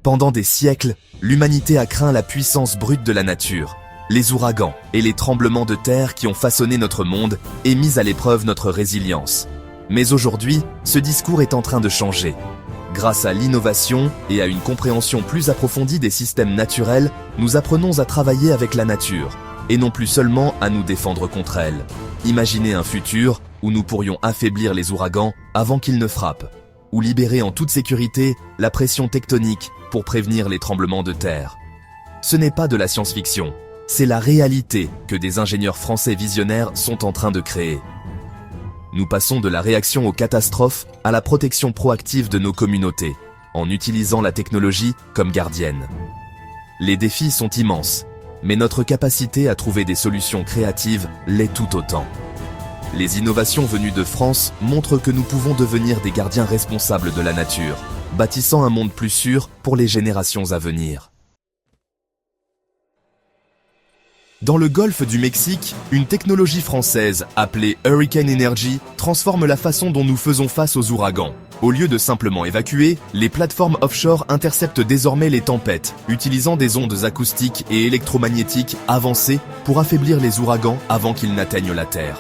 Pendant des siècles, l'humanité a craint la puissance brute de la nature, les ouragans et les tremblements de terre qui ont façonné notre monde et mis à l'épreuve notre résilience. Mais aujourd'hui, ce discours est en train de changer. Grâce à l'innovation et à une compréhension plus approfondie des systèmes naturels, nous apprenons à travailler avec la nature, et non plus seulement à nous défendre contre elle. Imaginez un futur où nous pourrions affaiblir les ouragans avant qu'ils ne frappent, ou libérer en toute sécurité la pression tectonique pour prévenir les tremblements de terre. Ce n'est pas de la science-fiction, c'est la réalité que des ingénieurs français visionnaires sont en train de créer. Nous passons de la réaction aux catastrophes à la protection proactive de nos communautés, en utilisant la technologie comme gardienne. Les défis sont immenses, mais notre capacité à trouver des solutions créatives l'est tout autant. Les innovations venues de France montrent que nous pouvons devenir des gardiens responsables de la nature, bâtissant un monde plus sûr pour les générations à venir. Dans le golfe du Mexique, une technologie française appelée Hurricane Energy transforme la façon dont nous faisons face aux ouragans. Au lieu de simplement évacuer, les plateformes offshore interceptent désormais les tempêtes, utilisant des ondes acoustiques et électromagnétiques avancées pour affaiblir les ouragans avant qu'ils n'atteignent la Terre.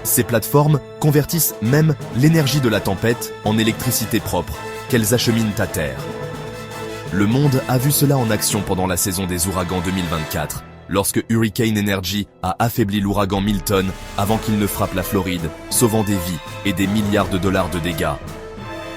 Ces plateformes convertissent même l'énergie de la tempête en électricité propre, qu'elles acheminent à terre. Le monde a vu cela en action pendant la saison des ouragans 2024. Lorsque Hurricane Energy a affaibli l'ouragan Milton avant qu'il ne frappe la Floride, sauvant des vies et des milliards de dollars de dégâts.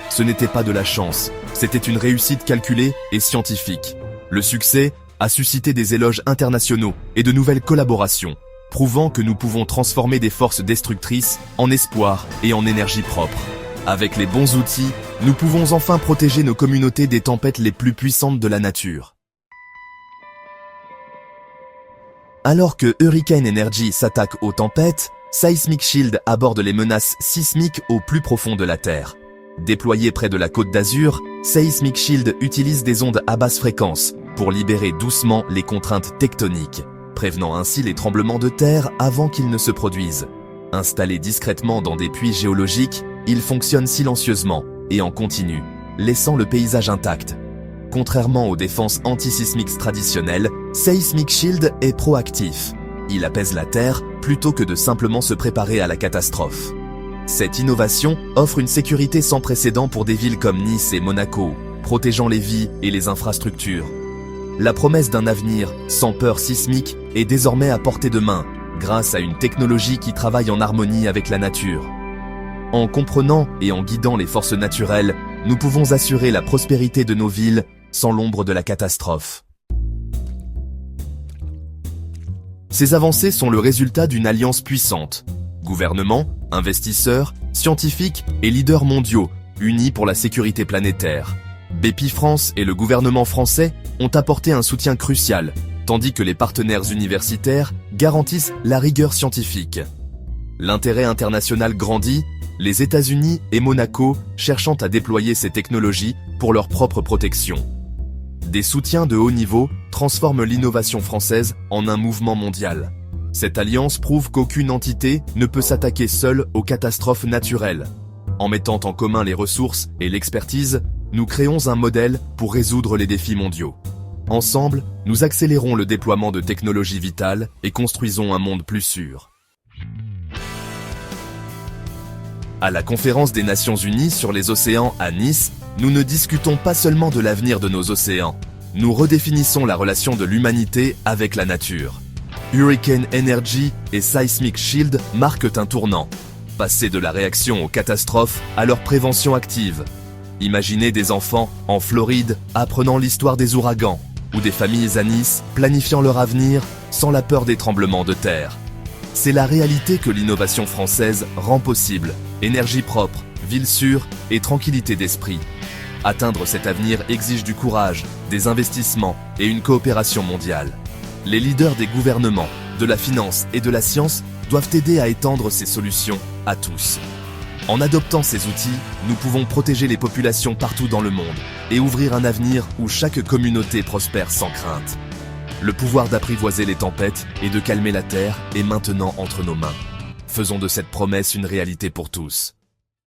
Ce n'était pas de la chance, c'était une réussite calculée et scientifique. Le succès a suscité des éloges internationaux et de nouvelles collaborations, prouvant que nous pouvons transformer des forces destructrices en espoir et en énergie propre. Avec les bons outils, nous pouvons enfin protéger nos communautés des tempêtes les plus puissantes de la nature. Alors que Hurricane Energy s'attaque aux tempêtes, Seismic Shield aborde les menaces sismiques au plus profond de la Terre. Déployé près de la Côte d'Azur, Seismic Shield utilise des ondes à basse fréquence pour libérer doucement les contraintes tectoniques, prévenant ainsi les tremblements de terre avant qu'ils ne se produisent. Installé discrètement dans des puits géologiques, il fonctionne silencieusement et en continu, laissant le paysage intact. Contrairement aux défenses antisismiques traditionnelles, Seismic Shield est proactif. Il apaise la Terre plutôt que de simplement se préparer à la catastrophe. Cette innovation offre une sécurité sans précédent pour des villes comme Nice et Monaco, protégeant les vies et les infrastructures. La promesse d'un avenir sans peur sismique est désormais à portée de main, grâce à une technologie qui travaille en harmonie avec la nature. En comprenant et en guidant les forces naturelles, nous pouvons assurer la prospérité de nos villes sans l'ombre de la catastrophe. Ces avancées sont le résultat d'une alliance puissante. Gouvernements, investisseurs, scientifiques et leaders mondiaux, unis pour la sécurité planétaire. Bpifrance et le gouvernement français ont apporté un soutien crucial, tandis que les partenaires universitaires garantissent la rigueur scientifique. L'intérêt international grandit, les États-Unis et Monaco cherchant à déployer ces technologies pour leur propre protection. Des soutiens de haut niveau transforment l'innovation française en un mouvement mondial. Cette alliance prouve qu'aucune entité ne peut s'attaquer seule aux catastrophes naturelles. En mettant en commun les ressources et l'expertise, nous créons un modèle pour résoudre les défis mondiaux. Ensemble, nous accélérons le déploiement de technologies vitales et construisons un monde plus sûr. À la conférence des Nations Unies sur les océans à Nice, nous ne discutons pas seulement de l'avenir de nos océans. Nous redéfinissons la relation de l'humanité avec la nature. Hurricane Energy et Seismic Shield marquent un tournant. Passer de la réaction aux catastrophes à leur prévention active. Imaginez des enfants en Floride apprenant l'histoire des ouragans, ou des familles à Nice planifiant leur avenir sans la peur des tremblements de terre. C'est la réalité que l'innovation française rend possible. Énergie propre, ville sûre et tranquillité d'esprit. Atteindre cet avenir exige du courage, des investissements et une coopération mondiale. Les leaders des gouvernements, de la finance et de la science doivent aider à étendre ces solutions à tous. En adoptant ces outils, nous pouvons protéger les populations partout dans le monde et ouvrir un avenir où chaque communauté prospère sans crainte. Le pouvoir d'apprivoiser les tempêtes et de calmer la terre est maintenant entre nos mains. Faisons de cette promesse une réalité pour tous.